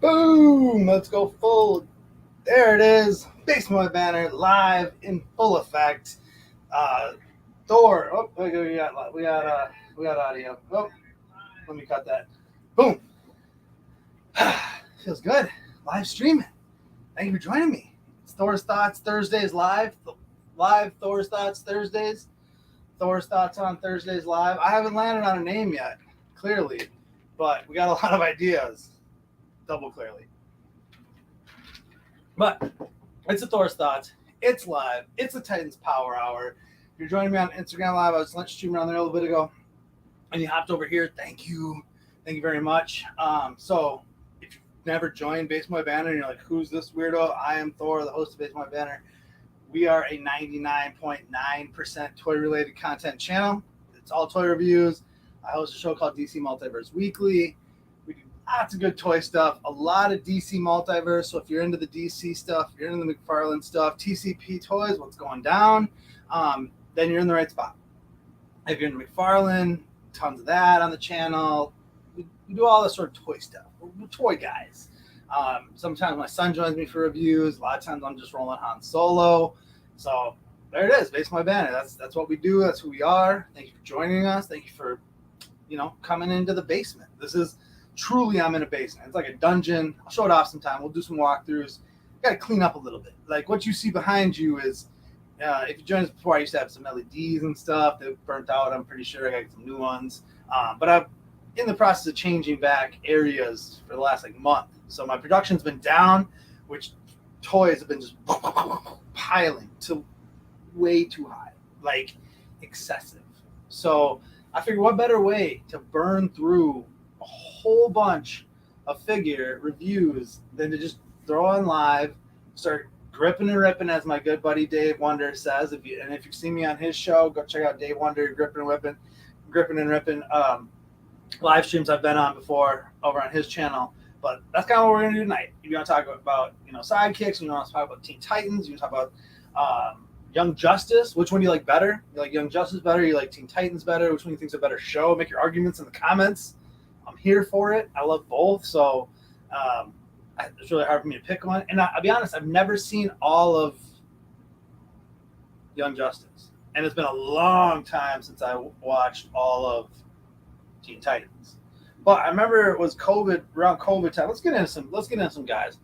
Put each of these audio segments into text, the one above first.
Boom! Let's go full. There it is. Basement Banner live in full effect. Uh, Thor. Oh, we got audio. Oh, let me cut that. Boom. Feels good. Live streaming. Thank you for joining me. It's Thor's Thoughts Thursdays live. Live Thor's Thoughts Thursdays. Thor's Thoughts on Thursdays live. I haven't landed on a name yet, clearly, but we got a lot of ideas. Double clearly. But it's a Thor's Thoughts. It's live. It's a Titans Power Hour. If you're joining me on Instagram Live, I was streaming on there a little bit ago, and you hopped over here. Thank you. Thank you very much. So if you've never joined Basement Banner and you're like, who's this weirdo? I am Thor, the host of Basement Banner. We are a 99.9% toy-related content channel. It's all toy reviews. I host a show called DC Multiverse Weekly. We do lots of good toy stuff, a lot of DC Multiverse. So if you're into the DC stuff, if you're into the McFarlane stuff, TCP toys, what's going down, then you're in the right spot. If you're into McFarlane, tons of that on the channel. We do all this sort of toy stuff. We're toy guys. Sometimes my son joins me for reviews. A lot of times I'm just rolling Han Solo. So there it is, Basement Banner. That's what we do. That's who we are. Thank you for joining us. Thank you for, coming into the basement. This is truly, I'm in a basement. It's like a dungeon. I'll show it off sometime. We'll do some walkthroughs. Got to clean up a little bit. Like what you see behind you is, if you joined us before, I used to have some LEDs and stuff. They've burnt out. I'm pretty sure I got some new ones. But I'm in the process of changing back areas for the last month. So my production's been down, which toys have been just piling to way too high, like excessive. So I figured what better way to burn through a whole bunch of figure reviews than to just throw on live, start gripping and ripping, as my good buddy Dave Wonder says. If you see me on his show, go check out Dave Wonder, gripping and ripping. Live streams I've been on before over on his channel. But that's kind of what we're going to do tonight. If you want to talk about, sidekicks, you want to talk about Teen Titans, you want to talk about Young Justice. Which one do you like better? You like Young Justice better? You like Teen Titans better? Which one do you think is a better show? Make your arguments in the comments. I'm here for it. I love both. So it's really hard for me to pick one. And I'll be honest, I've never seen all of Young Justice. And it's been a long time since I watched all of Teen Titans. But I remember it was around COVID time. Let's get into some guys.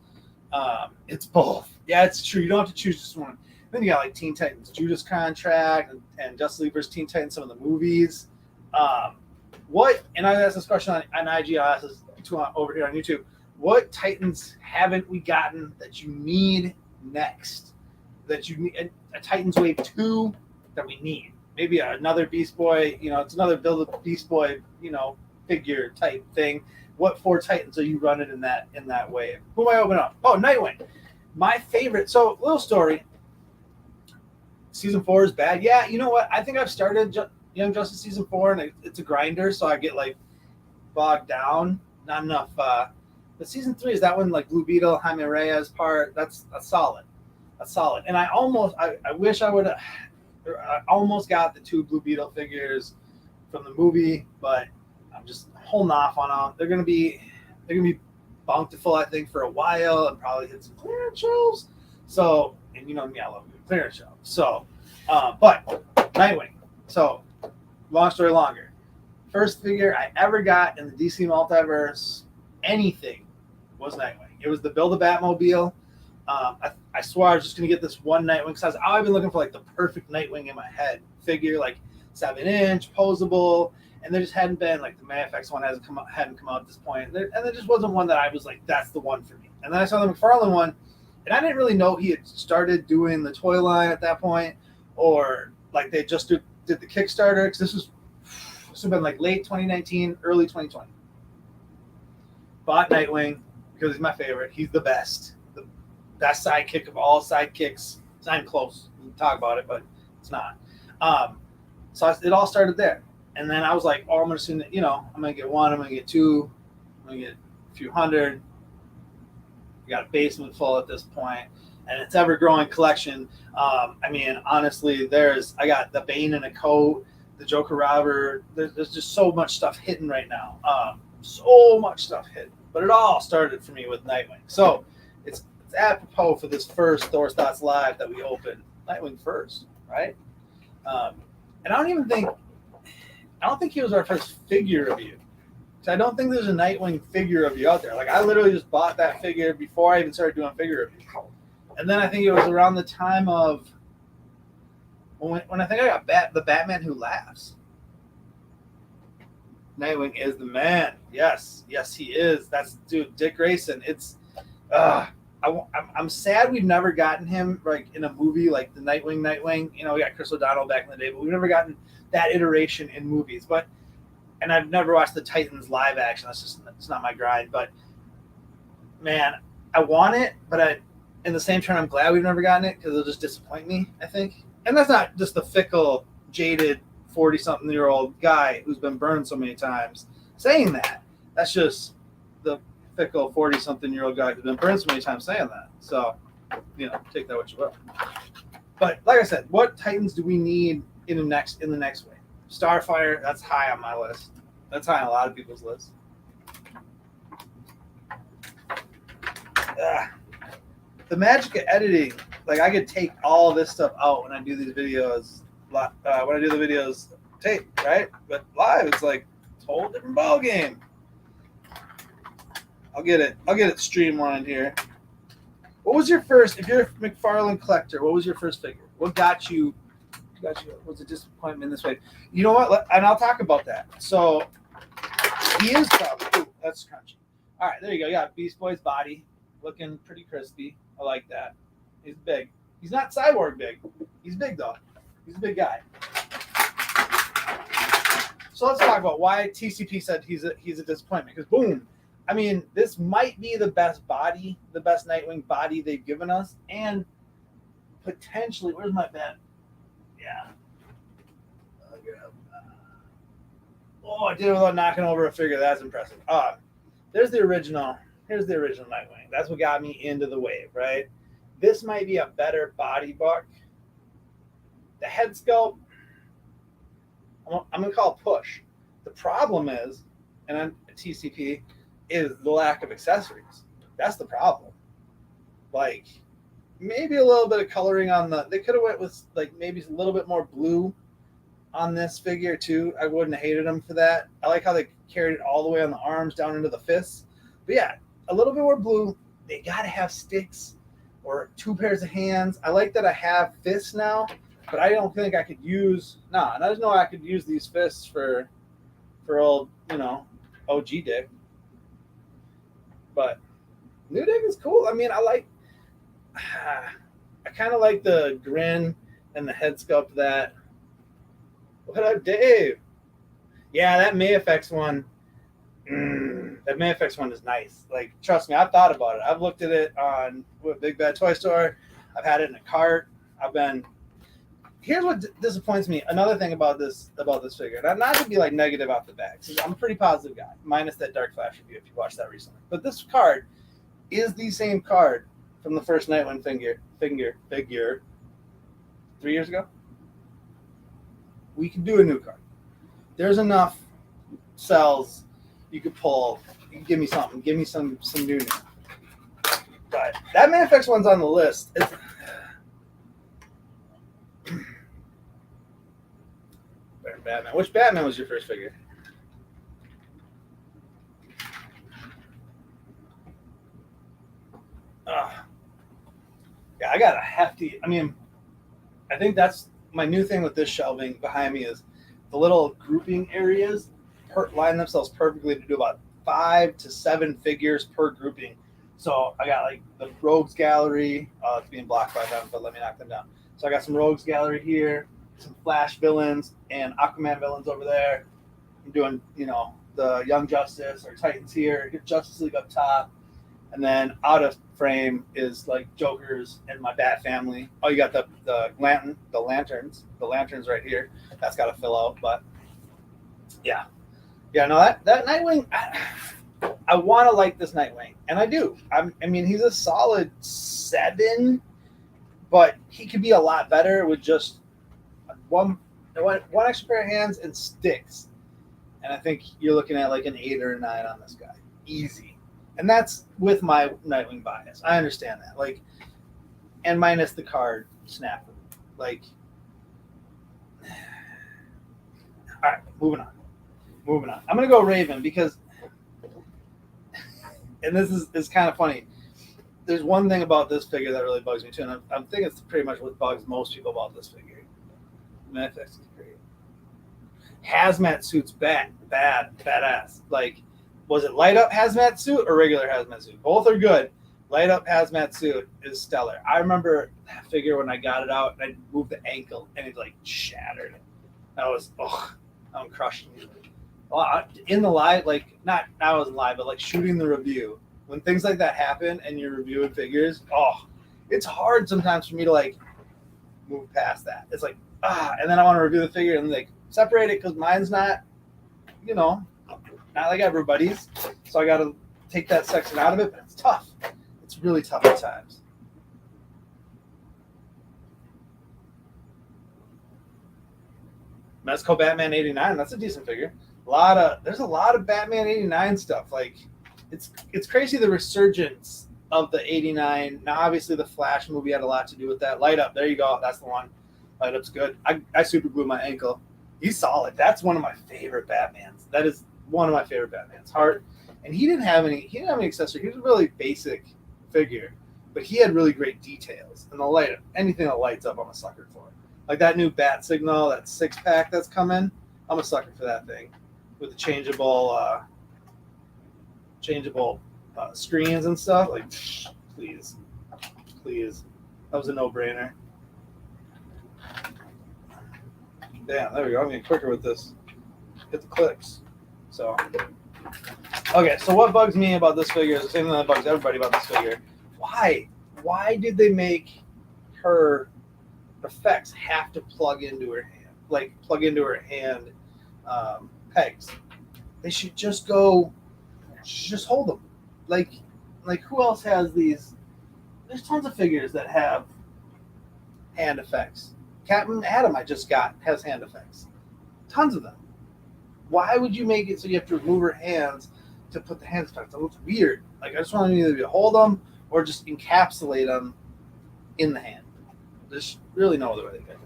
It's both. Yeah, it's true. You don't have to choose just one. Then you got like Teen Titans, Judas Contract, and Justice League vs. Teen Titans, some of the movies. And I asked this question on IG, I asked this over here on YouTube. What Titans haven't we gotten that you need next? That you need a Titans Wave 2 that we need. Maybe another Beast Boy, it's another build of Beast Boy, figure type thing. What 4 Titans are you running in that wave? Who am I opening up? Oh, Nightwing. My favorite. So, little story. Season 4 is bad. Yeah, you know what? I think I've started Young Justice Season 4, and it's a grinder, so I get bogged down. Not enough. But Season 3 is that one, Blue Beetle, Jaime Reyes part. That's solid. That's solid. And I wish I would have. I almost got the 2 Blue Beetle figures from the movie, but I'm just holding off on them. They're gonna be bountiful, I think, for a while, and probably hit some clearance shelves. So, and you know me, I love clearance shelves. So, but Nightwing. So, long story longer. First figure I ever got in the DC Multiverse, anything, was Nightwing. It was the Build a Batmobile. I swore I was just gonna get this one Nightwing because I've been looking for the perfect Nightwing in my head figure, 7-inch, posable, and there just hadn't been the MAFX one hadn't come out at this point, and there just wasn't one that I was that's the one for me. And then I saw the McFarlane one, and I didn't really know he had started doing the toy line at that point, or they just did the Kickstarter, because this would have been late 2019, early 2020. Bought Nightwing because he's my favorite. He's the best. Best sidekick of all sidekicks. It's not even close. We can talk about it, but it's not. So it all started there. And then I was like, I'm going to assume that, I'm going to get 1, I'm going to get 2, I'm going to get a few hundred. We got a basement full at this point, and it's ever-growing collection. Honestly, I got the Bane in a coat, the Joker Robber. There's just so much stuff hitting right now. So much stuff hidden. But it all started for me with Nightwing. So it's apropos for this first Thor's Thoughts Live that we opened. Nightwing first, right? And I don't think he was our first figure review. So I don't think there's a Nightwing figure review out there. Like, I literally just bought that figure before I even started doing figure reviews. And then I think it was around the time of when I think I got the Batman Who Laughs. Nightwing is the man. Yes, he is. That's dude, Dick Grayson. It's, I'm sad we've never gotten him like in a movie like the Nightwing. You know, we got Chris O'Donnell back in the day, but we've never gotten that iteration in movies. And I've never watched the Titans live action. It's not my grind. But man, I want it, but in the same turn, I'm glad we've never gotten it because it'll just disappoint me, I think. And that's not just the fickle, jaded 40-something-year-old guy who's been burned so many times saying that. That's just the fickle 40-something-year-old guy who's been burned so many times saying that. So, take that what you will. But like I said, what Titans do we need in the next wave? Starfire, that's high on my list. That's high on a lot of people's lists. The magic of editing, like I could take all this stuff out when I do these videos. When I do the videos tape, right? But live, it's like a whole different ball game. I'll get it streamlined here. What was your first? If you're a McFarlane collector, what was your first figure? What got you? Was a disappointment this way? You know what? And I'll talk about that. So he is probably. Ooh, that's crunchy. All right, there you go. Yeah, Beast Boy's body looking pretty crispy. I like that. He's big. He's not cyborg big. He's big though. He's a big guy. So let's talk about why TCP said he's a disappointment. Because boom, I mean, this might be the best body, the best Nightwing body they've given us, and potentially, where's my bet? Yeah. Oh, I did it without knocking over a figure. That's impressive. Here's the original Nightwing. That's what got me into the wave, right? This might be a better body buck. The head sculpt, I'm going to call it push. The problem is, and on TCP, is the lack of accessories. That's the problem. Like, maybe a little bit of coloring on they could have went with, like, maybe a little bit more blue on this figure, too. I wouldn't have hated them for that. I like how they carried it all the way on the arms down into the fists. But, yeah, a little bit more blue. They got to have sticks or 2 pairs of hands. I like that I have fists now. But I don't think I could use and I just know I could use these fists for old, OG Dick. But New Dick is cool. I mean, I kind of like the grin and the head sculpt that. What up, Dave? Yeah, that Mayfx one. That Mayfx one is nice. Like, trust me, I've thought about it. I've looked at it on Big Bad Toy Store. I've had it in a cart. Here's what disappoints me. Another thing about this figure, not to be like negative off the bat, because I'm a pretty positive guy, minus that Dark Flash review if you watched that recently. But this card is the same card from the first Nightwing figure 3 years ago. We can do a new card. There's enough cells you could pull. You can give me something. Give me some new. But that Mayfx one's on the list. Batman. Which Batman was your first figure? Yeah, I got a hefty. I mean, I think that's my new thing with this shelving behind me is the little grouping areas line themselves perfectly to do about 5 to 7 figures per grouping. So I got like the Rogues Gallery. It's being blocked by them, but let me knock them down. So I got some Rogues Gallery here, some Flash villains and Aquaman villains over there. I'm doing, the Young Justice or Titans here, Justice League up top. And then out of frame is like Jokers and my Bat family. Oh, you got the lanterns right here. That's got to fill out, but yeah. No, that Nightwing, I want to like this Nightwing, and I do. I mean, he's a solid 7, but he could be a lot better with just one extra pair of hands and sticks. And I think you're looking at like an 8 or a 9 on this guy. Easy. And that's with my Nightwing bias. I understand that. Like, and minus the card snapper. Like, all right, moving on. I'm going to go Raven because, and this is kind of funny. There's one thing about this figure that really bugs me too, and I'm thinking it's pretty much what bugs most people about this figure. Manifest is great. Hazmat suit's badass. Like, was it light up hazmat suit or regular hazmat suit? Both are good. Light up hazmat suit is stellar. I remember that figure when I got it out and I moved the ankle and it like shattered. I'm crushing it. Well, in the live, like I wasn't live, but like shooting the review. When things like that happen and you're reviewing figures, it's hard sometimes for me to like move past that. It's like, and then I want to review the figure and like separate it because mine's not, not like everybody's. So I got to take that section out of it, but it's tough. It's really tough at times. Mezco Batman 89, that's a decent figure. There's a lot of Batman 89 stuff. Like, it's crazy the resurgence of the 89. Now, obviously, the Flash movie had a lot to do with that. Light Up, there you go. That's the one. Light Up's good. I super glued my ankle. He's solid. That's one of my favorite Batmans. That is one of my favorite Batmans. Hard. And he didn't have any accessory. He was a really basic figure, but he had really great details. And the light up, anything that lights up, I'm a sucker for. Like that new Bat Signal, that 6-pack that's coming, I'm a sucker for that thing with the changeable screens and stuff. Like, please, that was a no-brainer. Damn, there we go. I'm getting quicker with this. Hit the clicks. So, okay. So what bugs me about this figure is the same thing that bugs everybody about this figure. Why did they make her effects have to plug into her hand? Like plug into her hand pegs. They should just go. Just hold them. Like who else has these? There's tons of figures that have hand effects. Captain Atom I just got has hand effects. Tons of them. Why would you make it so you have to remove her hands to put the hand effects? That looks weird. Like, I just want to either be hold them or just encapsulate them in the hand. There's really no other way they could.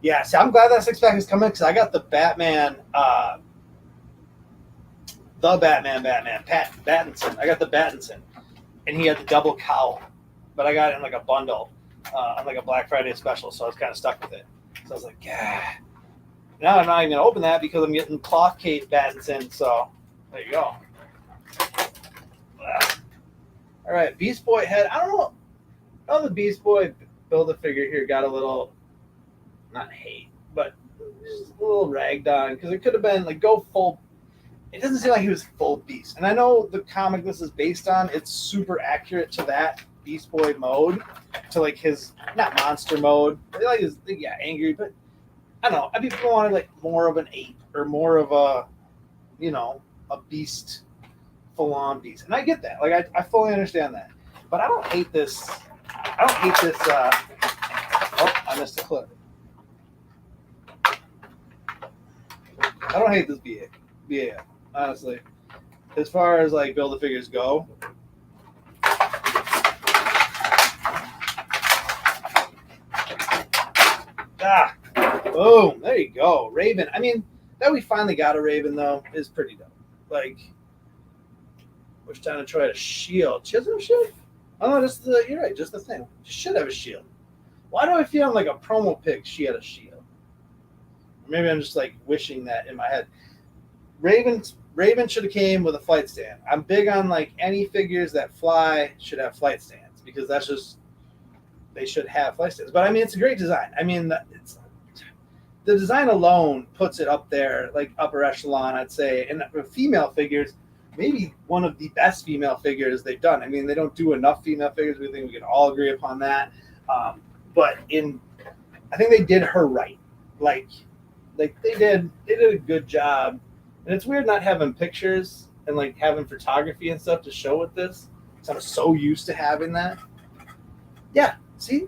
Yeah, see, I'm glad that 6-pack is coming because I got the Batman, Pat Battinson. I got the Battinson, and he had the double cowl, but I got it in like a bundle on like a Black Friday special, so I was kind of stuck with it. So I was like, yeah. Now I'm not even going to open that because I'm getting Cloth Cape Battinson, so there you go. All right, Beast Boy head. I don't know. Oh, the Beast Boy Build-A-Figure here got a little, not hate, but just a little ragged on because it could have been like go full. It doesn't seem like he was full beast. And I know the comic this is based on, it's super accurate to that Beast Boy mode, to like his, not monster mode, like his, angry, but I don't know. I mean, people wanted like more of an ape or more of a, a beast, full-on beast. And I get that. Like, I fully understand that. But I don't hate this. I missed a clip. I don't hate this BA, honestly. As far as like Build-A-Figures go, boom, there you go. Raven. I mean, that we finally got a Raven though is pretty dope. Like, which time to try a shield. She doesn't have a shield? Oh no, you're right, just the thing. She should have a shield. Why do I feel like a promo pic she had a shield? Or maybe I'm just like wishing that in my head. Raven should have came with a flight stand. I'm big on like any figures that fly should have flight stands because that's just, they should have flight stands. But I mean, it's a great design. I mean, the design alone puts it up there, like upper echelon, I'd say. And female figures, maybe one of the best female figures they've done. I mean, they don't do enough female figures. We think we can all agree upon that. But I think they did her right. Like they did a good job. And it's weird not having pictures and like having photography and stuff to show with this. Because I'm so used to having that. Yeah, see?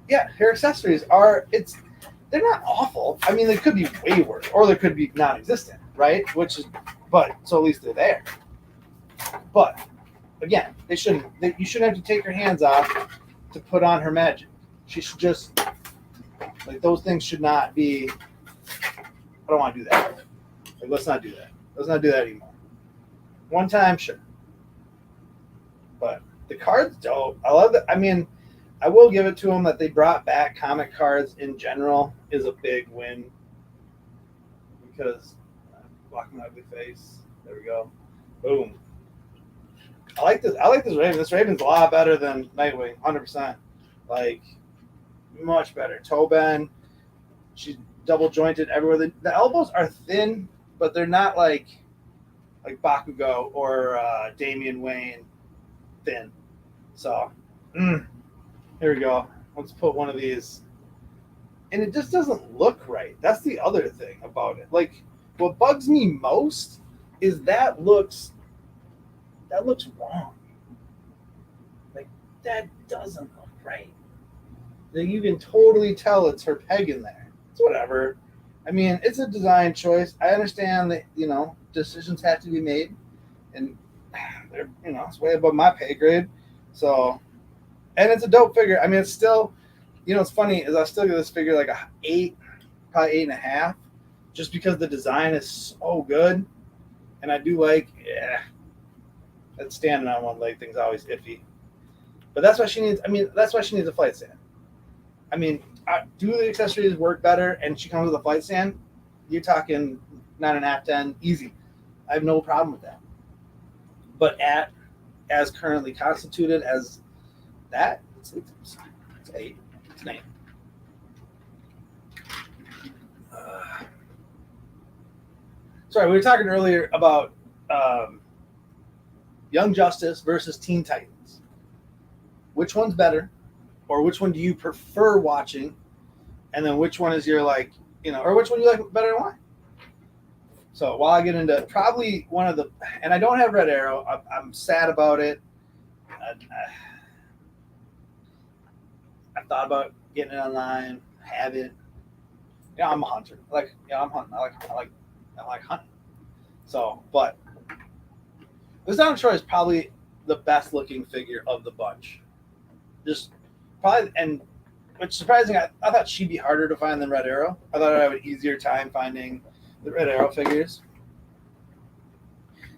yeah, her accessories are they're not awful. I mean, they could be way worse, or they could be non-existent, right? But so at least they're there. But again, you shouldn't have to take your hands off to put on her magic. She should just like those things should not be. I don't want to do that. Like, let's not do that. Let's not do that anymore. One time, sure. But the cards dope. I love that. I mean, I will give it to them that they brought back comic cards in general is a big win. Because blocking my ugly face. There we go. Boom. I like this Raven. This Raven's a lot better than Nightwing, 100%. Like, much better. Toe bend. She's double jointed everywhere. The elbows are thin, but they're not like Bakugo or Damian Wayne thin. So, here we go. Let's put one of these. And it just doesn't look right. That's the other thing about it. Like, what bugs me most is that looks wrong. Like, that doesn't look right. Like, you can totally tell it's her peg in there. It's whatever. I mean, it's a design choice. I understand that, decisions have to be made. And, they're, it's way above my pay grade. So, and it's a dope figure. I mean, it's still, it's funny is I still give this figure like a 8, probably 8.5, just because the design is so good. And I do like, that standing on one leg thing's always iffy. But that's why she needs, a flight stand. I mean, do the accessories work better and she comes with a flight stand? You're talking 9.5, 10, easy. I have no problem with that. But as currently constituted as that, it's 8. It's an 8. Sorry, we were talking earlier about Young Justice versus Teen Titans. Which one's better? Or which one do you prefer watching? And then which one is your or which one you like better and why? So while I get into probably one of the, and I don't have Red Arrow, I'm sad about it. I thought about getting it online, have it. Yeah, I'm a hunter. I'm hunting. I like hunting. So, but this Down Troy is probably the best looking figure of the bunch. Just probably, and which is surprising. I thought she'd be harder to find than Red Arrow. I thought I'd have an easier time finding the Red Arrow figures.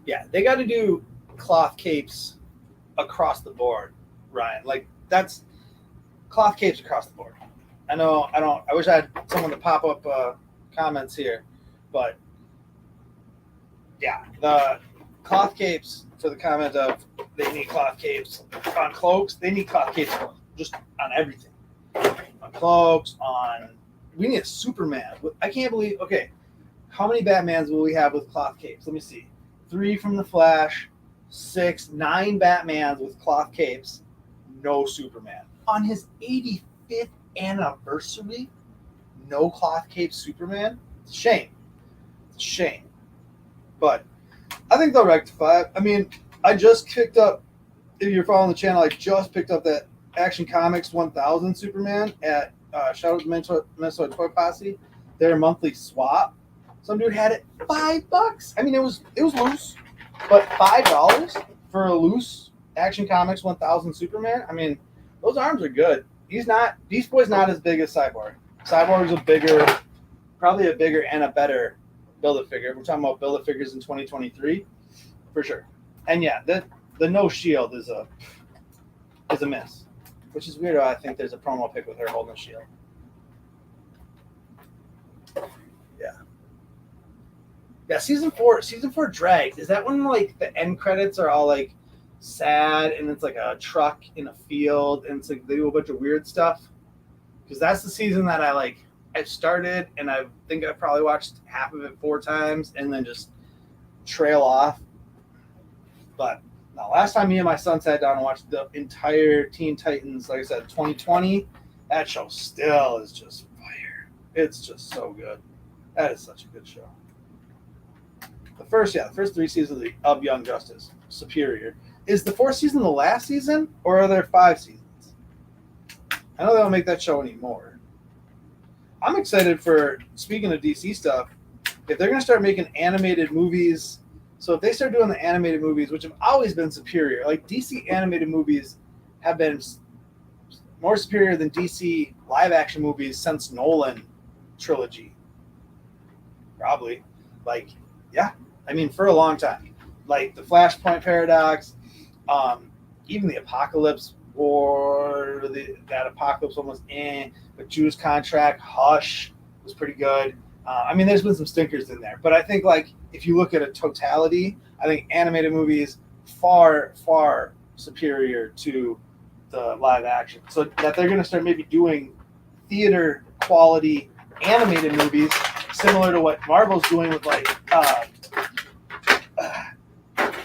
Yeah, they got to do cloth capes across the board, Ryan. Like, that's cloth capes across the board. I wish I had someone to pop up comments here, but yeah, the cloth capes for the comment of they need cloth capes on cloaks. They need cloth capes just on everything. On cloaks, we need a Superman. I can't believe, okay, how many Batmans will we have with cloth capes? Let me see. 3 from the Flash, 6, 9 Batmans with cloth capes, no Superman. On his 85th anniversary, no cloth cape Superman? It's a shame. It's a shame. But I think they'll rectify it. I mean, I just picked up, if you're following the channel, I just picked up that Action Comics 1000 Superman at shout out to Minnesota Toy Posse. Their monthly swap. Some dude had it $5. I mean, it was loose, but $5 for a loose Action Comics 1000 Superman. I mean, those arms are good. Beast Boy's not as big as Cyborg. Cyborg's probably a bigger and a better Build-A-Figure. We're talking about Build-A-Figures in 2023, for sure. And yeah, the no shield is a miss, which is weird. I think there's a promo pic with her holding a shield. Yeah, season four drags. Is that when like the end credits are all like sad and it's like a truck in a field and it's like they do a bunch of weird stuff? Because that's the season that I started and I think I probably watched half of it 4 times and then just trail off. But no, last time me and my son sat down and watched the entire Teen Titans, like I said, 2020, that show still is just fire. It's just so good. That is such a good show. The first 3 seasons of Young Justice, superior. Is the 4th season the last season, or are there 5 seasons? I know they don't make that show anymore. I'm excited for, speaking of DC stuff, if they're going to start making animated movies. So if they start doing the animated movies, which have always been superior, like DC animated movies have been more superior than DC live action movies since Nolan trilogy. Probably. Like, yeah. I mean, for a long time. Like the Flashpoint Paradox, even the Apocalypse War, that Apocalypse one was but Jew's Contract, Hush was pretty good. I mean, there's been some stinkers in there, but I think like if you look at a totality, I think animated movies far, far superior to the live action. So that they're going to start maybe doing theater quality animated movies, similar to what Marvel's doing with like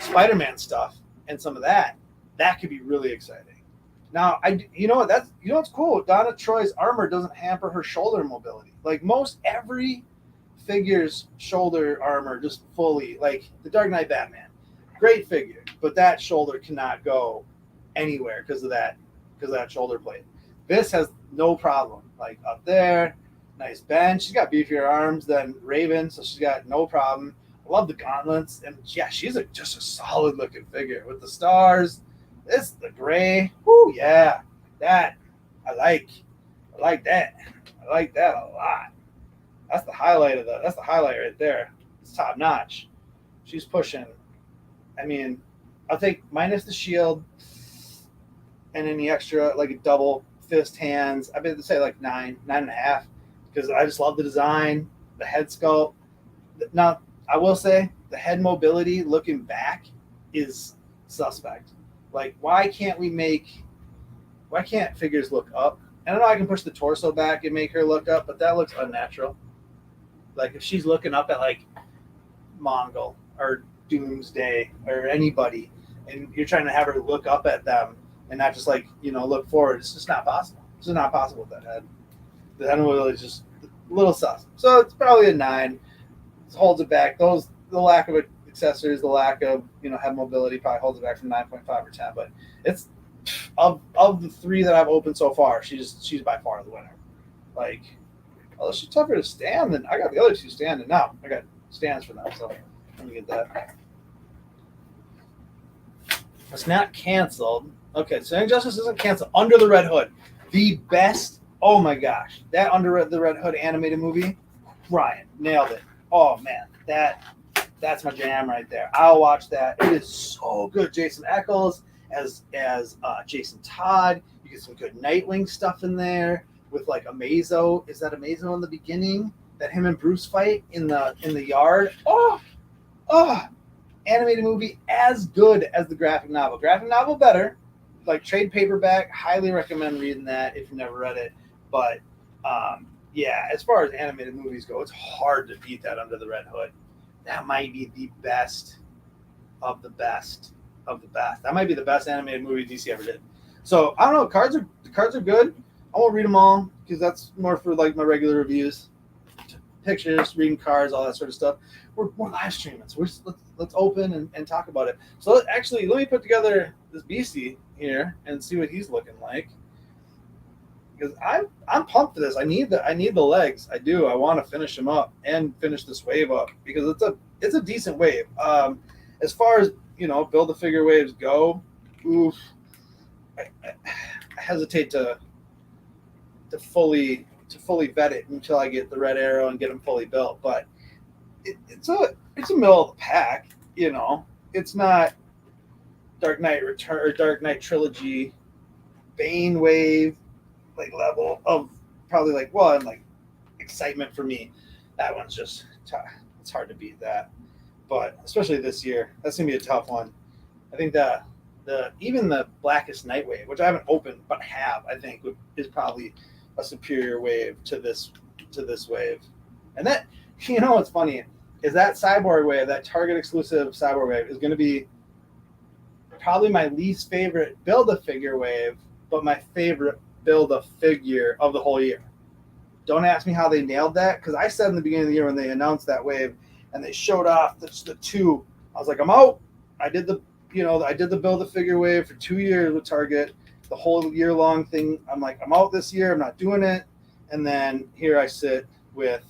Spider-Man stuff and some of that. That could be really exciting. Now, what's cool. Donna Troy's armor doesn't hamper her shoulder mobility. Like most every figure's shoulder armor just fully, like the Dark Knight Batman, great figure, but that shoulder cannot go anywhere because of that shoulder plate. This has no problem. Like up there, nice bend. She's got beefier arms than Raven, so she's got no problem. I love the gauntlets, and yeah, she's just a solid looking figure with the stars. The gray. Whoo, yeah, that I like that. I like that a lot. That's the highlight right there. It's top notch. She's pushing. I mean, I'll take minus the shield and any extra, like a double fist hands. I'd be to say like 9.5, because I just love the design, the head sculpt. Now, I will say the head mobility looking back is suspect. Like, why can't figures look up? And I know I can push the torso back and make her look up, but that looks unnatural. Like if she's looking up at like Mongol or Doomsday or anybody, and you're trying to have her look up at them and not just like, look forward, it's just not possible. It's just not possible with that head. The head mobility is just a little sus. So it's probably a 9. It holds it back. The lack of accessories, the lack of head mobility probably holds it back from 9.5 or 10. But it's of the 3 that I've opened so far, she's by far the winner. Like, although she's tougher to stand than I got the other 2 standing now. I got stands for them, so let me get that. It's not canceled. Okay, so Injustice isn't canceled. Under the Red Hood, the best. Oh my gosh, that Under the Red Hood animated movie, Ryan nailed it. Oh man, that's my jam right there. I'll watch that. It is so good. Jason Eccles as Jason Todd. You get some good Nightwing stuff in there with like Amazo. Is that Amazo in the beginning? That him and Bruce fight in the yard. Oh, animated movie as good as the graphic novel. Graphic novel better. Like trade paperback. Highly recommend reading that if you've never read it. But yeah, as far as animated movies go, it's hard to beat that Under the Red Hood. That might be the best of the best of the best. That might be the best animated movie DC ever did. So I don't know. The cards are good. I won't read them all because that's more for like my regular reviews, pictures, reading cards, all that sort of stuff. We're live streaming, so let's open and talk about it. So let me put together this BC here and see what he's looking like. Because I'm pumped for this. I need the legs. I do. I want to finish him up and finish this wave up because it's a decent wave. As far as build the figure waves go, oof, I hesitate to fully vet it until I get the Red Arrow and get them fully built. But it's a middle of the pack. It's not Dark Knight Return or Dark Knight Trilogy, Bane wave. Like level of probably like excitement for me. That one's just it's hard to beat that. But especially this year, that's gonna be a tough one. I think even the Blackest Night wave, which I haven't opened but have, I think is probably a superior wave to this wave. And that what's funny is that Cyborg wave, that Target exclusive Cyborg wave, is gonna be probably my least favorite Build-A-Figure wave, but my favorite build a figure of the whole year. Don't ask me how they nailed that, because I said in the beginning of the year when they announced that wave and they showed off the 2, I was like, I'm out. I did the build a figure wave for 2 years with Target. the whole year long thing. I'm like, I'm out this year. I'm not doing it. And then here I sit with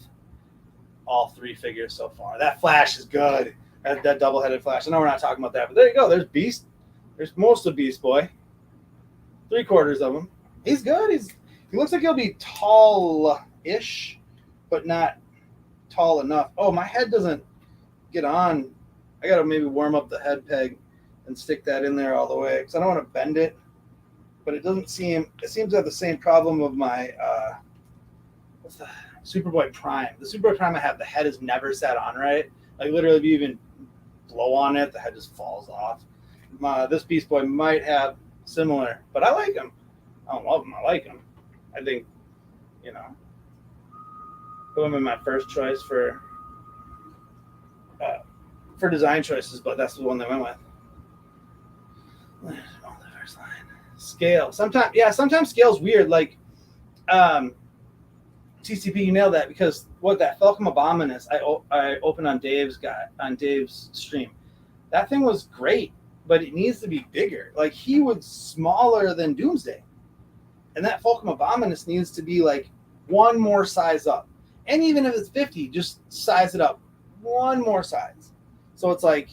all 3 figures so far. That Flash is good. That double-headed Flash. I know we're not talking about that, but there you go. There's Beast. There's most of Beast Boy. 3/4 of him. He's good. He looks like he'll be tall-ish, but not tall enough. Oh, my head doesn't get on. I got to maybe warm up the head peg and stick that in there all the way because I don't want to bend it. But it doesn't seem. It seems to have the same problem of my what's the Superboy Prime. The Superboy Prime I have, the head is never set on right. Like literally, if you even blow on it, the head just falls off. This Beast Boy might have similar, but I like him. I don't love him. I like him. I think, put him in my first choice for design choices, but that's the one they went with. Multiverse line. Scale. Sometimes scale's weird. Like, TCP, you nailed that because what that Falcon Abominus I opened on Dave's stream. That thing was great, but it needs to be bigger. Like he was smaller than Doomsday, and that Falcon Abominus needs to be like one more size up. And even if it's 50, just size it up one more size. So it's like,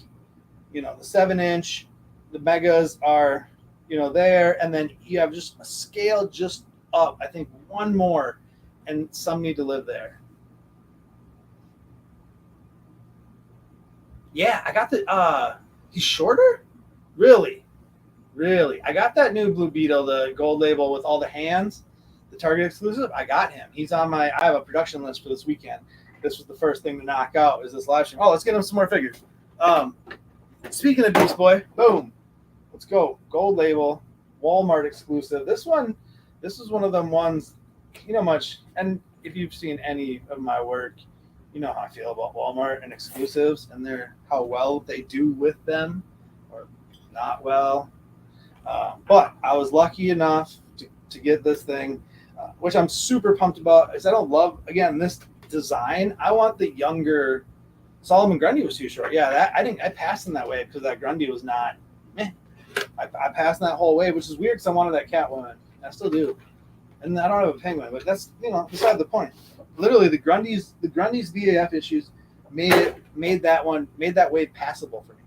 the 7-inch, the megas are, there, and then you have just a scale just up. I think one more. And some need to live there. Yeah, I got he's shorter? Really? I got that new Blue Beetle, the gold label with all the hands, the Target exclusive. I got him. He's on I have a production list for this weekend. This was the first thing to knock out is this live stream. Oh, let's get him some more figures. Speaking of Beast Boy, boom. Let's go. Gold label, Walmart exclusive. This is one of them ones. And if you've seen any of my work, you know how I feel about Walmart and exclusives and how well they do with them or not well. But I was lucky enough to get this thing, which I'm super pumped about. Is I don't love, again, this design. I want the younger Solomon Grundy was too short. Yeah, I passed in that wave because that Grundy was not meh. I passed in that whole wave, which is weird because I wanted that Catwoman. I still do. And I don't have a penguin, but that's beside the point. Literally, the Grundy's BAF issues made that wave passable for me,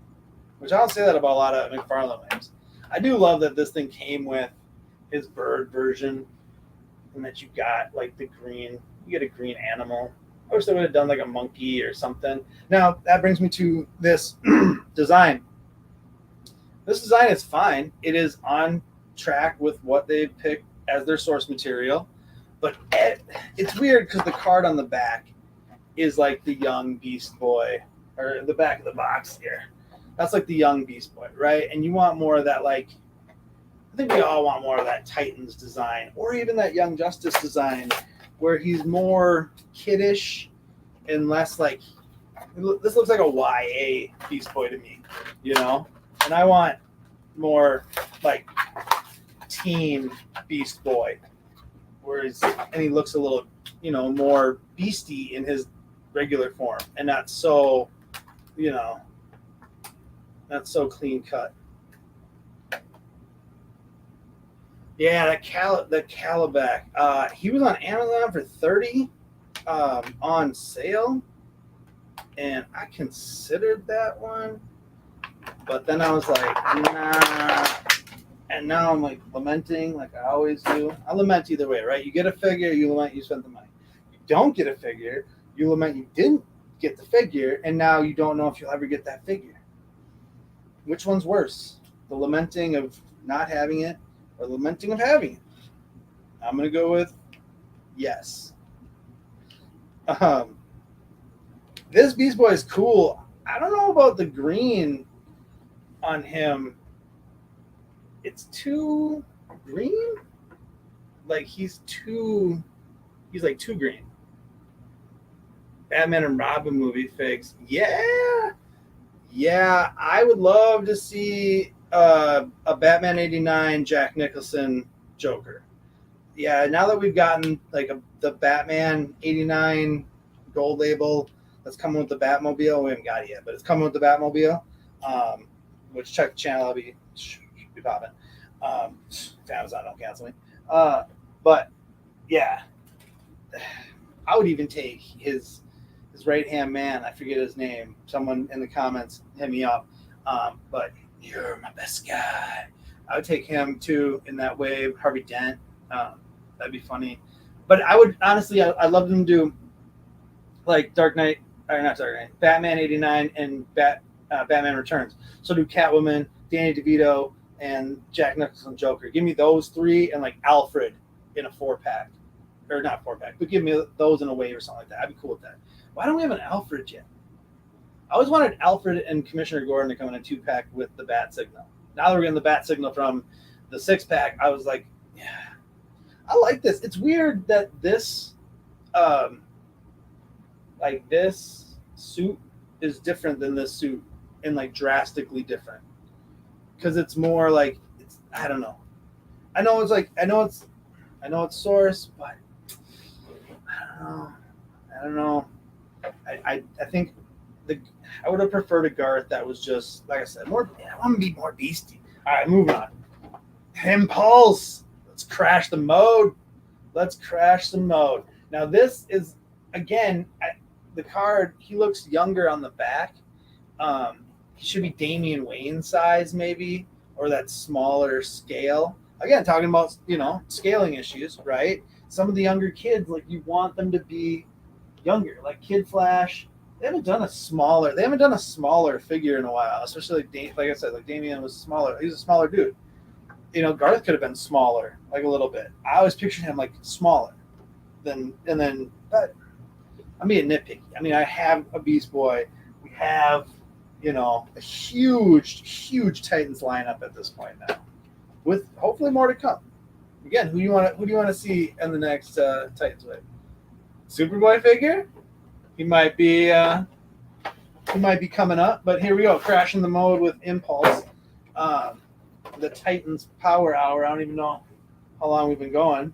which I don't say that about a lot of McFarlane waves. I do love that this thing came with his bird version, and that you got like the green. You get a green animal. I wish they would have done like a monkey or something. Now that brings me to this design. This design is fine. It is on track with what they picked as their source material, but it's weird because the card on the back is like the young Beast Boy, or the back of the box here. That's like the young Beast Boy, right? And you want more of that, like, I think we all want more of that Titans design, or even that Young Justice design, where he's more kiddish and less like, this looks like a YA Beast Boy to me, And I want more like teen Beast Boy, and he looks a little, more beastie in his regular form, and not so, not so clean cut. Yeah, that Calabac. He was on Amazon for $30 on sale, and I considered that one, but then I was like, nah. And now I'm like lamenting, like I always do. I lament either way, right? You get a figure, you lament you spent the money. You don't get a figure, you lament you didn't get the figure, and now you don't know if you'll ever get that figure. Which one's worse? The lamenting of not having it or lamenting of having it? I'm going to go with yes. This Beast Boy is cool. I don't know about the green on him. It's too green. Like he's like too green. Batman and Robin movie figs. Yeah. I would love to see a Batman '89 Jack Nicholson Joker. Yeah, now that we've gotten like the Batman '89 gold label that's coming with the Batmobile. We haven't got it yet, but it's coming with the Batmobile. Which check the channel. I'll be popping. Amazon, don't cancel me. But yeah, I would even take his right hand man. I forget his name. Someone in the comments hit me up. But you're my best guy. I would take him too in that wave. Harvey Dent. That'd be funny. But I would honestly, I love them to do like Dark Knight, or not Dark Knight, Batman '89 and Batman Returns. So do Catwoman, Danny DeVito, and Jack Nicholson Joker. Give me those three and like Alfred in a 4-pack. Or not 4-pack, but give me those in a wave or something like that. I'd be cool with that. Why don't we have an Alfred yet? I always wanted Alfred and Commissioner Gordon to come in a 2-pack with the Bat Signal. Now that we're getting the Bat Signal from the 6-pack, I was like, yeah, I like this. It's weird that this, like this suit is different than this suit, and like drastically different. Because it's more like I don't know. I know it's Source, but I don't know. I think I would have preferred a Garth that was just, like I said, more. I want to be more beastie. All right, moving on. Impulse. Let's crash the mode. Now this is again the card. He looks younger on the back. He should be Damian Wayne size maybe, or that smaller scale. Again, talking about scaling issues, right? Some of the younger kids, like you want them to be younger, like Kid Flash. They haven't done a smaller figure in a while, especially like I said, like Damian was smaller. He's a smaller dude. Garth could have been smaller, like a little bit. I always pictured him like smaller but I'm being nitpicky. I mean, I have a Beast Boy. We have, a huge Titans lineup at this point now, with hopefully more to come. Again, who do you want to see in the next Titans wave? Superboy figure? He might be coming up, but here we go, crashing the mode with Impulse. The Titans Power Hour. I don't even know how long we've been going.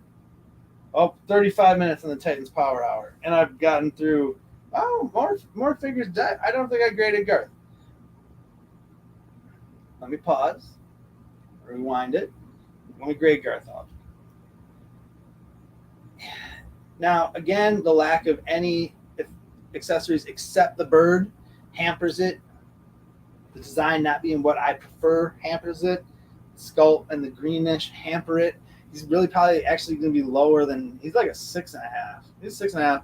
35 minutes in the Titans Power Hour, and I've gotten through more figures. I don't think I graded Garth. Let me pause, rewind it. Let me grade Garth off. Now, again, the lack of any accessories except the bird hampers it. The design not being what I prefer hampers it. The skull and the greenish hamper it. He's really probably actually going to be lower than, he's like a 6.5. He's 6.5.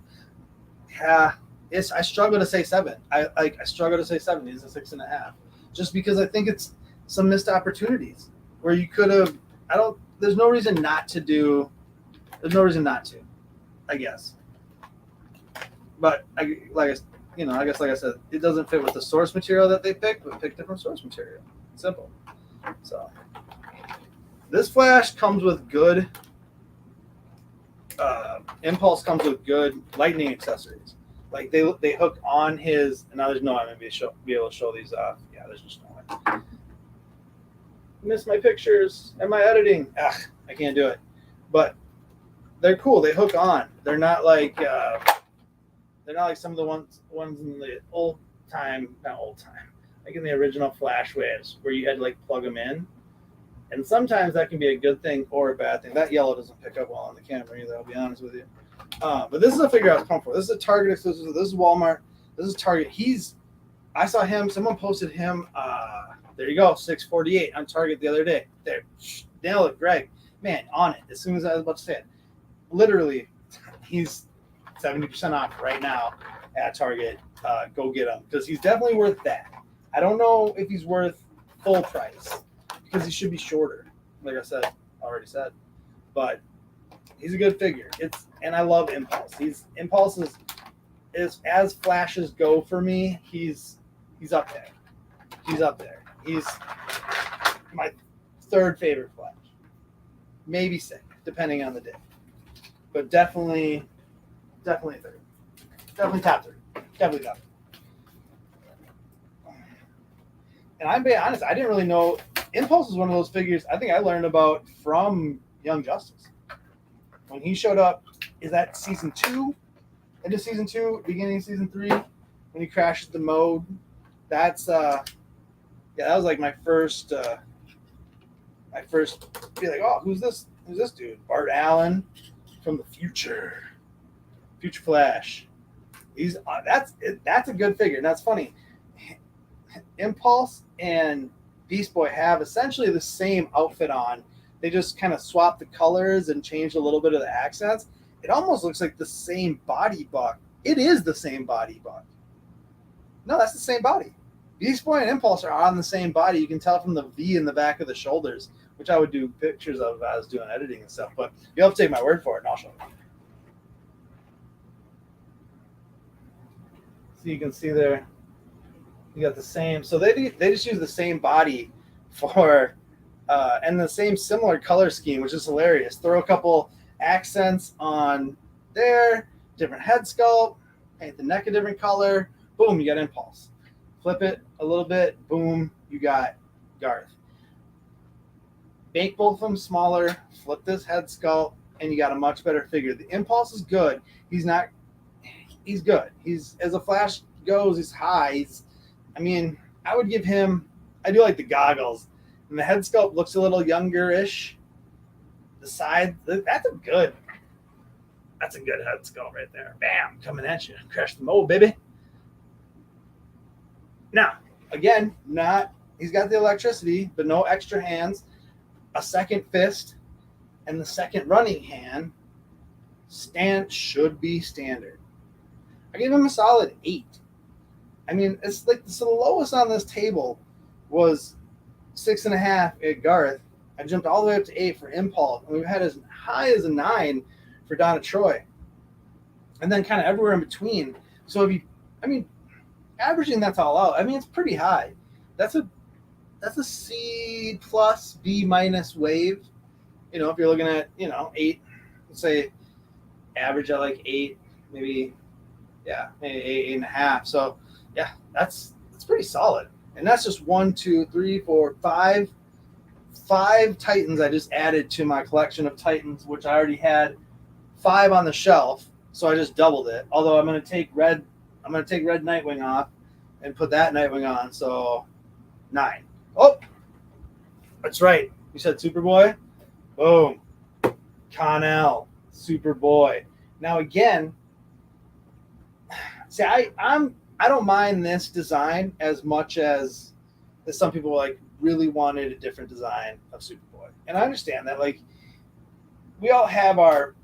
Yeah, I struggle to say 7. I struggle to say 7. He's a 6.5. Just because I think it's some missed opportunities where you could have, there's no reason not to, I guess. But like I said, it doesn't fit with the source material that they picked, but pick different source material. Simple. So this Flash comes with good Impulse comes with good lightning accessories. Like they hook on his, and now there's no way I'm gonna be able to show these off. Yeah, there's just no way. Miss my pictures and my editing. I can't do it. But they're cool. They hook on. They're not like some of the ones in the like in the original Flash waves where you had to like plug them in. And sometimes that can be a good thing or a bad thing. That yellow doesn't pick up well on the camera either, I'll be honest with you. But this is a figure I was pumped for. This is a Target exclusive. This is Walmart. This is Target. I saw him. Someone posted him. There you go, $648 on Target the other day. There, nail it, Greg. Man, on it. As soon as I was about to say it, literally, he's 70% off right now at Target. Go get him because he's definitely worth that. I don't know if he's worth full price because he should be shorter. Like I already said, but he's a good figure. And I love Impulse. Impulse is as Flashes go for me. He's up there. He's my third favorite Flash. Maybe second, depending on the day. But definitely third. Definitely top three. Definitely top three. And I'm being honest, I didn't really know. Impulse is one of those figures I think I learned about from Young Justice. When he showed up, is that season 2? Into season 2, beginning of season 3, when he crashes the mode. That's that was like my first I first be like, oh, who's this? Who's this dude? Bart Allen from the future. Future Flash. He's that's a good figure. And that's funny. Impulse and Beast Boy have essentially the same outfit on. They just kind of swap the colors and change a little bit of the accents. It almost looks like the same body buck. It is the same body buck. No, that's the same body. Beast Boy and Impulse are on the same body. You can tell from the V in the back of the shoulders, which I would do pictures of as I was doing editing and stuff. But you'll have to take my word for it, and I'll show you. So you can see there, you got the same. So they just use the same body for, and the same similar color scheme, which is hilarious. Throw a couple accents on there, different head sculpt, paint the neck a different color. Boom, you got Impulse. Flip it a little bit, boom, you got Garth. Make both of them smaller, flip this head sculpt, and you got a much better figure. The Impulse is good. He's good. He's, as a Flash goes, he's high. I would give him, I do like the goggles. And the head sculpt looks a little younger-ish. The side, that's a good head sculpt right there. Bam, coming at you. Crash the mold, baby. Now, again, he's got the electricity, but no extra hands, a second fist, and the second running hand should be standard. I give him a solid 8. It's like, so the lowest on this table was 6.5 at Garth. I jumped all the way up to 8 for Impulse, and we've had as high as a 9 for Donna Troy, and then kind of everywhere in between. So if you, averaging that's all out, it's pretty high. That's a C plus B minus wave. If you're looking at 8, let's say average at like 8, maybe 8.5. So yeah, that's pretty solid. And that's just 1, 2, 3, 4, 5 Titans I just added to my collection of Titans, which I already had 5 on the shelf, so I just doubled it. Although I'm gonna take red Nightwing off and put that Nightwing on, so 9. Oh, that's right. You said Superboy? Boom. Connell, Superboy. Now again, see, I don't mind this design as much as some people really wanted a different design of Superboy. And I understand that, we all have our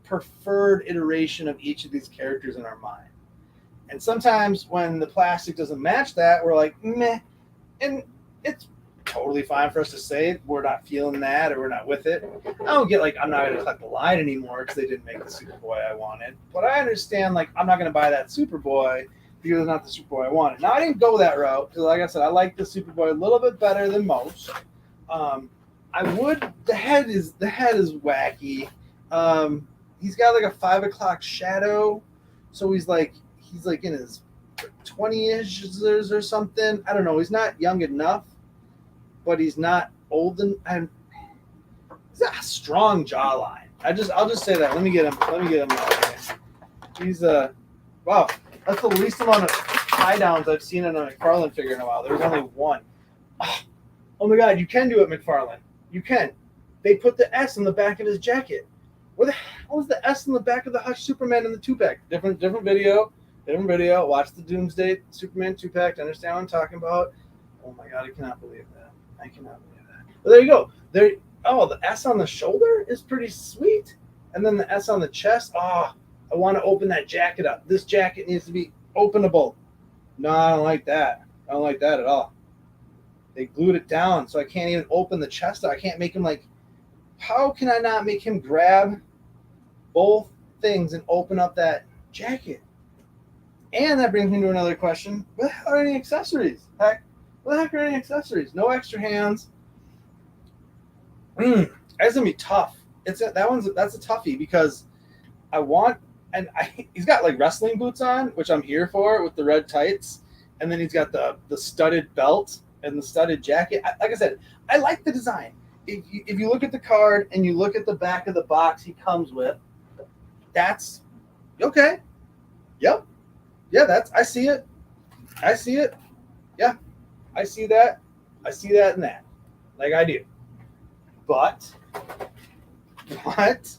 preferred iteration of each of these characters in our mind. And sometimes when the plastic doesn't match that, we're like, meh. And it's totally fine for us to say we're not feeling that or we're not with it. I don't get I'm not going to collect the line anymore because they didn't make the Superboy I wanted. But I understand I'm not going to buy that Superboy because it's not the Superboy I wanted. Now, I didn't go that route because, like I said, I like the Superboy a little bit better than most. The head is wacky. He's got a 5 o'clock shadow, so he's in his 20-ish or something. I don't know. He's not young enough, but he's not old enough. He's got a strong jawline. I'll just say that. Let me get him. He's wow. That's the least amount of tie downs I've seen in a McFarlane figure in a while. There was only 1. Oh my God, you can do it, McFarlane. You can. They put the S on the back of his jacket. Where the hell was the S on the back of the Hush Superman in the 2-pack? Different video. Watch the Doomsday Superman 2-pack to understand what I'm talking about. Oh my God, I cannot believe that. But there you go. The S on the shoulder is pretty sweet. And then the S on the chest. I want to open that jacket up. This jacket needs to be openable. No, I don't like that. I don't like that at all. They glued it down, so I can't even open the chest up. I can't make him how can I not make him grab both things and open up that jacket? And that brings me to another question. What the hell are any accessories? What the heck are any accessories? No extra hands. That's going to be tough. That's a toughie because he's got wrestling boots on, which I'm here for with the red tights. And then he's got the studded belt and the studded jacket. Like I said, I like the design. If you look at the card and you look at the back of the box he comes with, that's okay. Yep. Yeah, I see it. Yeah, I see that. I see that and that. like I do. But what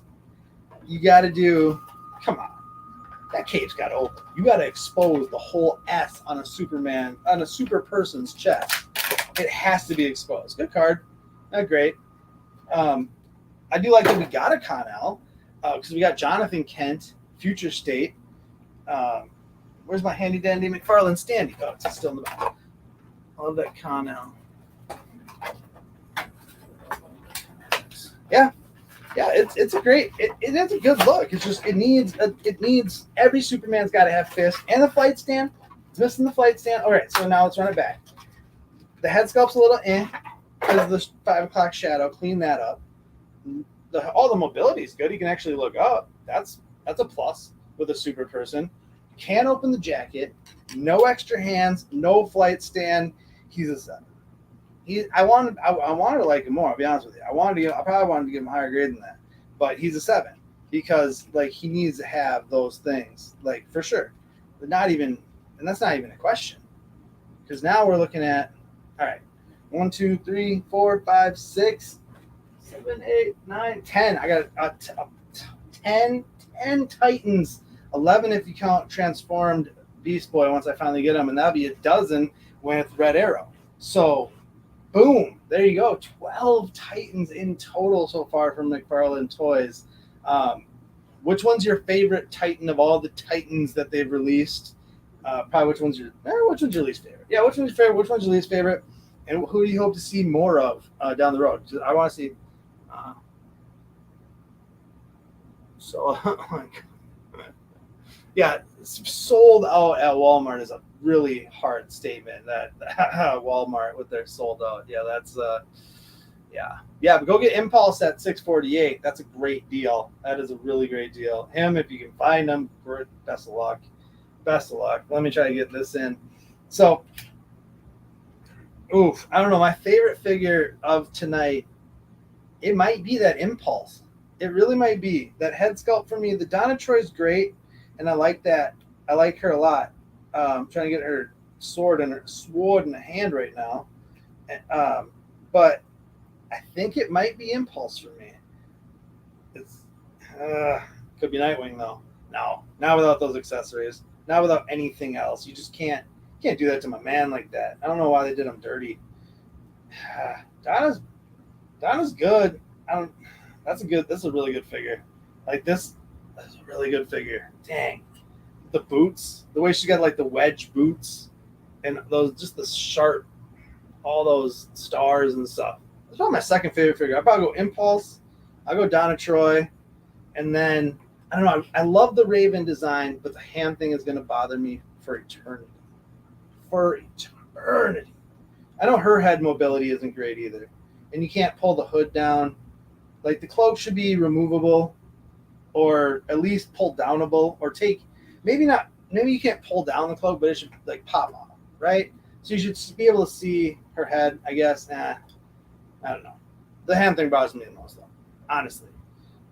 you got to do? Come on, that cape's got to open. You got to expose the whole S on a Superman, on a super person's chest. It has to be exposed. Good card. Not great. I do like that we got a Connell because we got Jonathan Kent, Future State. Where's my handy dandy McFarlane Standy? Oh, it's still in the back. I love that Connell. Yeah, it's a great. It is a good look. It's just it needs every Superman's got to have fist and the flight stand. It's missing the flight stand. All right, so now let's run it back. The head sculpt's a little because of the 5 o'clock shadow. Clean that up. All the mobility is good. You can actually look up. That's a plus with a super person. Can't open the jacket. No extra hands. No flight stand. He's a 7. I wanted to like him more. I'll be honest with you. I probably wanted to give him a higher grade than that, but he's a 7 because like he needs to have those things like for sure. But not even, and that's not even a question because now we're looking at all right. 1, 2, 3, 4, 5, 6, 7, 8, 9, 10. I got 10 Titans. 11 if you count transformed Beast Boy once I finally get him, and that'll be a dozen with Red Arrow. So, boom, there you go. 12 Titans in total so far from McFarlane Toys. Which one's your favorite Titan of all the Titans that they've released? Probably which one's your least favorite? Yeah, which one's your favorite? Which one's your least favorite? And who do you hope to see more of down the road? I want to see. Yeah, sold out at Walmart is a really hard statement. That Walmart with their sold out. Yeah, that's yeah. But go get Impulse at $648. That's a great deal. That is a really great deal. Him, if you can find him, best of luck. Best of luck. Let me try to get this in. So. Oof, I don't know. My favorite figure of tonight, it might be that Impulse. It really might be. That head sculpt for me. The Donna Troy's great, and I like that. I like her a lot. I'm trying to get her sword in the hand right now. But I think it might be Impulse for me. It's could be Nightwing though. No, not without those accessories. Not without anything else. You just can't do that to my man like that. I don't know why they did him dirty. Donna's good. This is a really good figure. Like this is a really good figure. Dang. The boots, the way she got like the wedge boots and those just the sharp, all those stars and stuff. That's probably my second favorite figure. I'd probably go Impulse. I'll go Donna Troy. And then I don't know. I love the Raven design, but the hand thing is gonna bother me for eternity. I know her head mobility isn't great either. And you can't pull the hood down. Like the cloak should be removable or at least pull downable or maybe you can't pull down the cloak, but it should like pop off, right? So you should be able to see her head, I guess. I don't know. The hand thing bothers me the most though, honestly.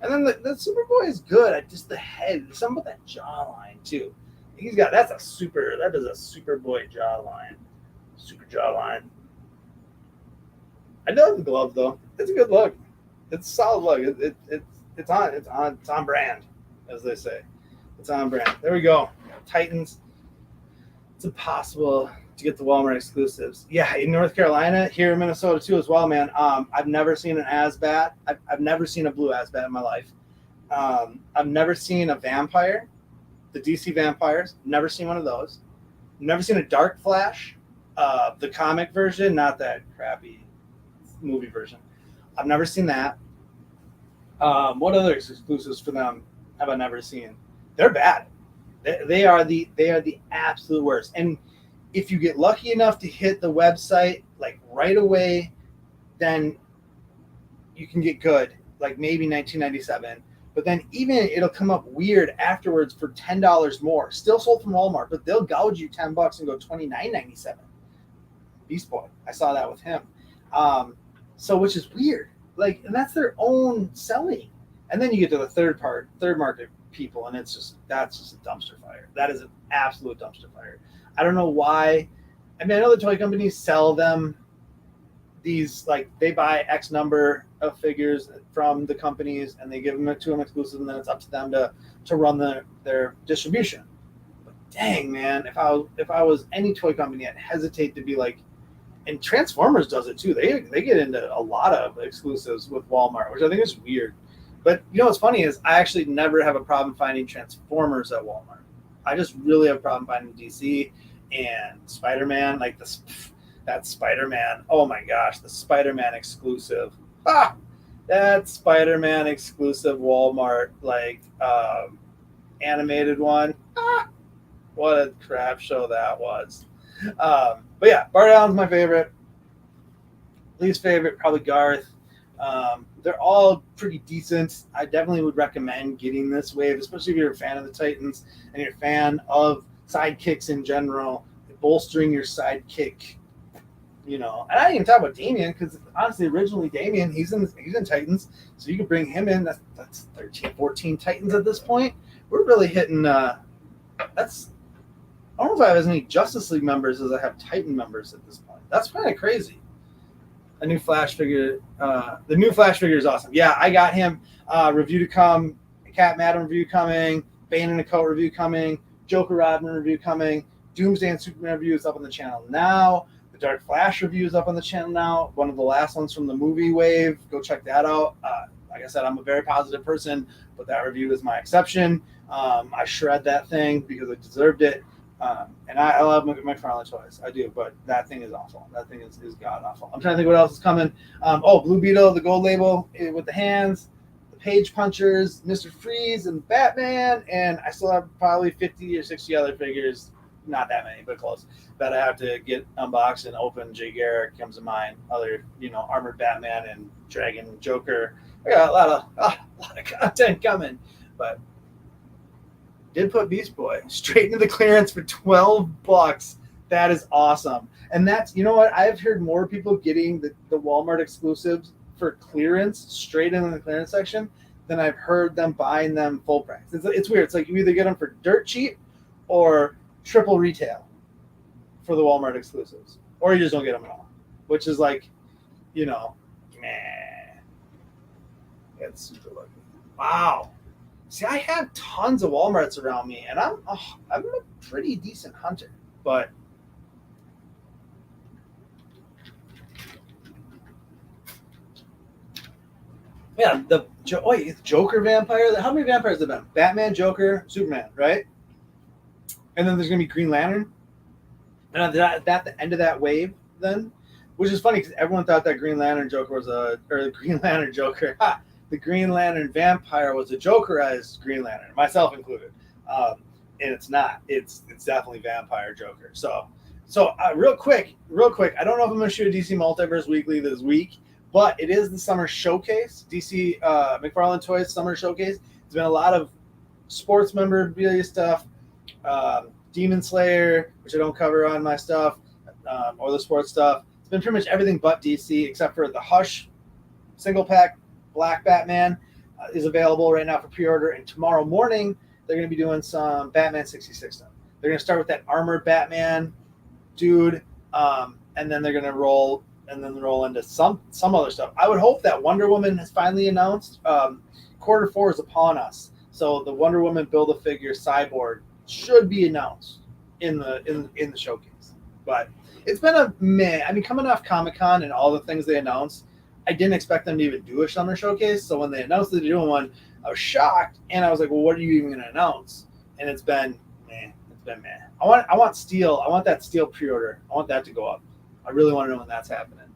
And then the Superboy is good. Just the head, something with that jawline too. That is a Superboy jawline. Super jawline. I do like the glove though. It's a good look. It's a solid look. It's on brand, as they say. It's on brand. There we go. Titans. It's impossible to get the Walmart exclusives. Yeah, in North Carolina, here in Minnesota too as well, man. I've never seen an Asbat. I've never seen a blue Asbat in my life. I've never seen a vampire. The DC Vampires, never seen one of those. Never seen a Dark Flash, the comic version, not that crappy movie version. I've never seen that. What other exclusives for them have I never seen? They're bad. They are the absolute worst. And if you get lucky enough to hit the website like right away, then you can get good, like maybe 1997. But then even it'll come up weird afterwards for $10 more. Still sold from Walmart, but they'll gouge you $10 and go $29.97. Beast Boy. I saw that with him. So which is weird. Like, and that's their own selling. And then you get to the third market people, and that's just a dumpster fire. That is an absolute dumpster fire. I don't know why. I mean, I know the toy companies sell them these, like, they buy X number of figures from the companies and they give them to them exclusive, and then it's up to them to run their distribution. But dang, man, if I was any toy company, I'd hesitate to be like, and Transformers does it too. They get into a lot of exclusives with Walmart, which I think is weird. But you know what's funny is I actually never have a problem finding Transformers at Walmart. I just really have a problem finding DC and Spider-Man, like that Spider-Man. Oh my gosh, the Spider-Man exclusive. That Spider-Man exclusive Walmart, like animated one. What a crap show that was. But yeah, Bart Allen's my favorite. Least favorite, probably Garth. They're all pretty decent. I definitely would recommend getting this wave, especially if you're a fan of the Titans and you're a fan of sidekicks in general, bolstering your sidekick. You know, and I didn't even talk about Damian, because honestly, originally Damian, he's in Titans, so you could bring him in. That's 13, 14 Titans at this point. We're really hitting. That's. I don't know if I have as many Justice League members as I have Titan members at this point. That's kind of crazy. A new Flash figure. The new Flash figure is awesome. Yeah, I got him. Review to come. Cat Madam review coming. Bane in a Coat review coming. Joker Rodman review coming. Doomsday and Superman review is up on the channel now. The Dark Flash review is up on the channel now. One of the last ones from the movie wave. Go check that out. Like I said, I'm a very positive person, but that review is my exception. I shred that thing because I deserved it. And I love McFarlane Toys. I do, but that thing is awful. That thing is god awful. I'm trying to think what else is coming. Blue Beetle, the gold label with the hands, the Page Punchers, Mr. Freeze, and Batman. And I still have probably 50 or 60 other figures, not that many, but close, that I have to get unboxed and open. Jay Garrick comes to mind. Other, Armored Batman and Dragon Joker. I got a lot of content coming, but did put Beast Boy straight into the clearance for $12. That is awesome. And that's, you know what? I've heard more people getting the Walmart exclusives for clearance straight into the clearance section than I've heard them buying them full price. It's weird. It's like you either get them for dirt cheap or triple retail for the Walmart exclusives, or you just don't get them at all, which is like, meh. It's super lucky. Wow. See, I have tons of Walmarts around me, and I'm a pretty decent hunter. But yeah, it's Joker vampire. How many vampires have there been? Batman, Joker, Superman, right? And then there's gonna be Green Lantern. And at the end of that wave, then, which is funny because everyone thought that Green Lantern Joker was the Green Lantern Joker. The Green Lantern vampire was a Jokerized Green Lantern, myself included, and it's not. It's definitely Vampire Joker. So real quick. I don't know if I'm going to shoot a DC Multiverse Weekly this week, but it is the summer showcase, DC McFarlane Toys Summer Showcase. There's been a lot of sports memorabilia stuff, Demon Slayer, which I don't cover on my stuff, or the sports stuff. It's been pretty much everything but DC, except for the Hush single pack. Black Batman is available right now for pre-order, and tomorrow morning they're going to be doing some Batman 66 stuff. They're going to start with that armored Batman dude, and then they're going to roll into some other stuff. I would hope that Wonder Woman has finally announced. Q4 is upon us, so the Wonder Woman Build-A-Figure Cyborg should be announced in the showcase. But it's been a meh. I mean, coming off Comic-Con and all the things they announced, I didn't expect them to even do a summer showcase. So when they announced that they're doing one, I was shocked, and I was like, "Well, what are you even going to announce?" And it's been meh. I want Steel. I want that Steel pre-order. I want that to go up. I really want to know when that's happening.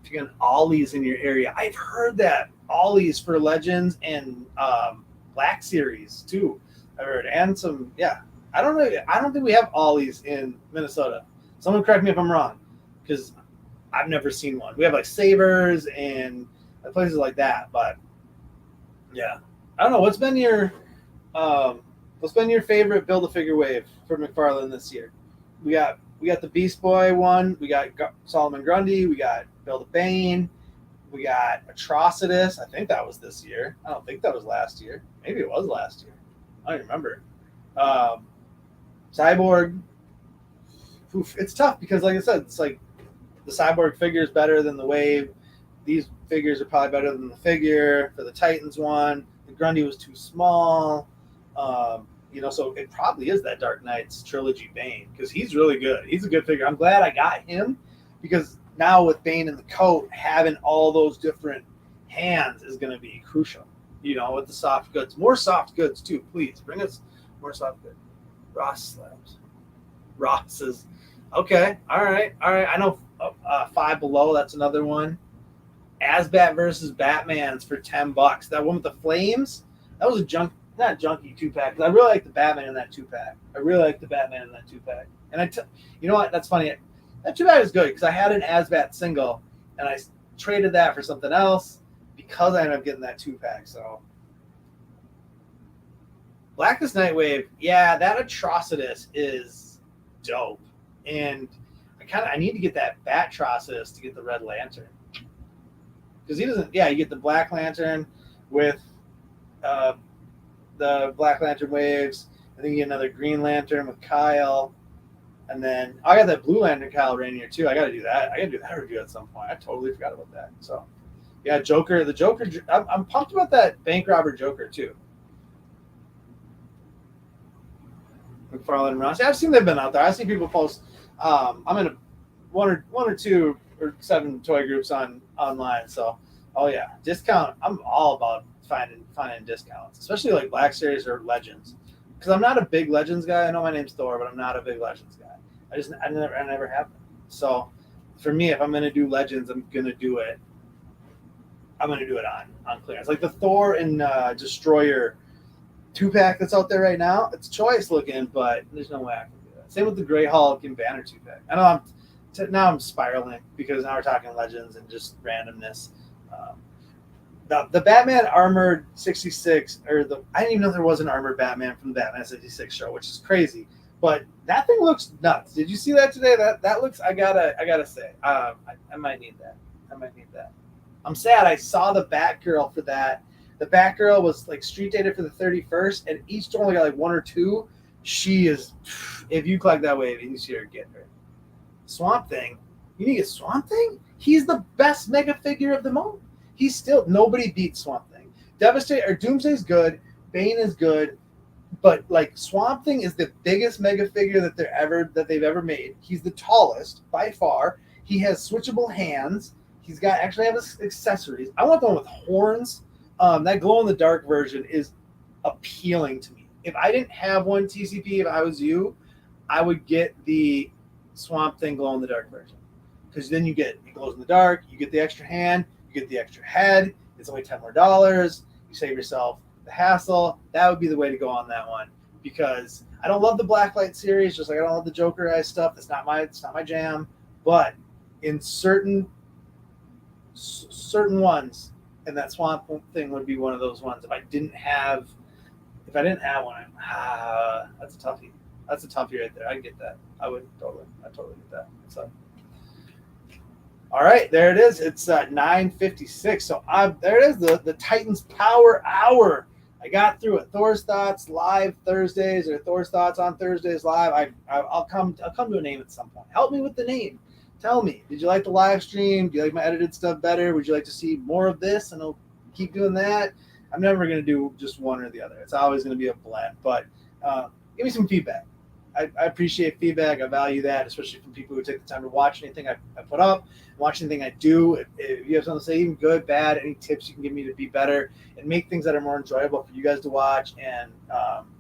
If you got Ollie's in your area, I've heard that Ollie's for Legends and Black Series too. I've heard, and some, yeah. I don't know. I don't think we have Ollie's in Minnesota. Someone correct me if I'm wrong, because I've never seen one. We have like Savers and places like that, but yeah, I don't know. What's been your favorite Build-A-Figure wave for McFarlane this year? We got the Beast Boy one. We got Solomon Grundy. We got Build-A-Bane. We got Atrocitus. I think that was this year. I don't think that was last year. Maybe it was last year. I don't remember. Cyborg. Oof, it's tough because, like I said, it's like the Cyborg figure is better than the Wave. These figures are probably better than the figure for the Titans one. The Grundy was too small. So it probably is that Dark Knights trilogy Bane, because he's really good. He's a good figure. I'm glad I got him, because now with Bane in the coat, having all those different hands is going to be crucial. With the soft goods. More soft goods, too. Please, bring us more soft goods. Ross slabs. Ross is, okay. All right. I know Five Below, that's another one. Asbat versus Batman's for $10. That one with the flames, that was a not junky 2-pack. I really like the Batman in that 2-pack. And you know what? That's funny. That 2-pack is good, because I had an Asbat single, and I traded that for something else because I ended up getting that 2-pack. So, Blackest Nightwave, yeah, that Atrocitus is dope, and I need to get that Batrocis to get the Red Lantern, because he doesn't. Yeah, you get the Black Lantern with the Black Lantern waves, and then you get another Green Lantern with Kyle, and then I got that Blue Lantern Kyle Rainier too. I got to do that. I got to do that review at some point. I totally forgot about that. So, yeah, Joker. The Joker. I'm pumped about that bank robber Joker too. McFarlane and Ross. Yeah, I've seen they've been out there. I've seen people post. I'm in one or two or 7 toy groups online. So, oh yeah, discount. I'm all about finding discounts, especially like Black Series or Legends, because I'm not a big Legends guy. I know my name's Thor, but I'm not a big Legends guy. I never have been. So, for me, if I'm gonna do Legends, I'm gonna do it on clearance. Like the Thor and Destroyer 2-pack that's out there right now, it's choice looking, but there's no way I can do that. Same with the Grey Hulk and Banner 2-pack. I know I'm spiraling, because now we're talking Legends and just randomness. The Batman Armored 66, I didn't even know there was an Armored Batman from the Batman 66 show, which is crazy. But that thing looks nuts. Did you see that today? That looks. I gotta say, I might need that. I'm sad. I saw the Batgirl for that. The Batgirl was like street dated for the 31st, and each store only got like 1 or 2. She is. If you collect that wave, you see her get her. Swamp Thing. You need a Swamp Thing? He's the best mega figure of them all. He's still, nobody beats Swamp Thing. Doomsday's good. Bane is good. But like Swamp Thing is the biggest mega figure that they've ever made. He's the tallest by far. He has switchable hands. He's got actually have accessories. I want the one with horns. That glow in the dark version is appealing to me. If I didn't have one TCP, if I was you, I would get the Swamp Thing glow in the dark version, because then it glows in the dark. You get the extra hand. You get the extra head. It's only $10 more. You save yourself the hassle. That would be the way to go on that one, because I don't love the Blacklight series, just like I don't love the Joker Eye stuff. It's not my jam. But in certain ones, and that Swamp Thing would be one of those ones. If I didn't have one, that's a toughie. That's a toughie right there. I get that. I totally get that. So. All right, there it is. It's 9:56. So there it is, the Titans Power Hour. I got through it. Thor's Thoughts live Thursdays, or Thor's Thoughts on Thursdays live. I'll come to a name at some point. Help me with the name. Tell me, did you like the live stream? Do you like my edited stuff better? Would you like to see more of this? And I'll keep doing that. I'm never going to do just one or the other. It's always going to be a blend. But give me some feedback. I appreciate feedback. I value that, especially from people who take the time to watch anything I put up, watch anything I do. If you have something to say, even good, bad, any tips you can give me to be better and make things that are more enjoyable for you guys to watch, and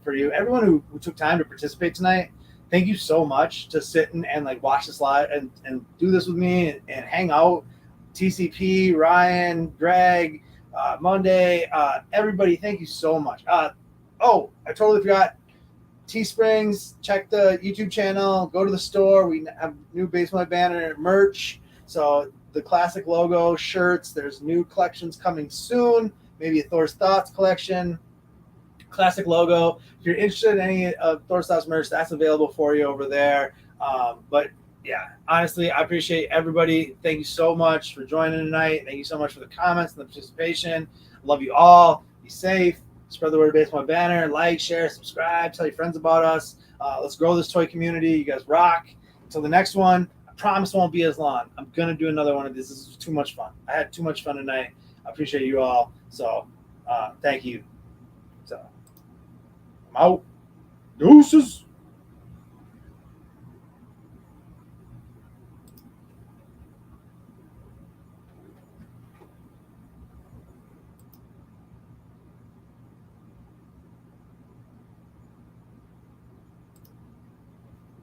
for you, everyone who took time to participate tonight, thank you so much to sit and like watch this live and do this with me and hang out. TCP, Ryan, Greg, Monday, everybody, thank you so much. I totally forgot. Teesprings, check the YouTube channel, go to the store. We have new Basement Banter merch. So the classic logo, shirts, there's new collections coming soon. Maybe a Thor's Thoughts collection, classic logo. If you're interested in any of Thor's Thoughts merch, that's available for you over there. But yeah, honestly, I appreciate everybody. Thank you so much for joining tonight. Thank you so much for the comments and the participation. Love you all. Be safe. Spread the word of Baseball Banner. Like, share, subscribe. Tell your friends about us. Let's grow this toy community. You guys rock. Until the next one, I promise it won't be as long. I'm gonna do another one of these. This is too much fun. I had too much fun tonight. I appreciate you all. So thank you. So I'm out. Deuces.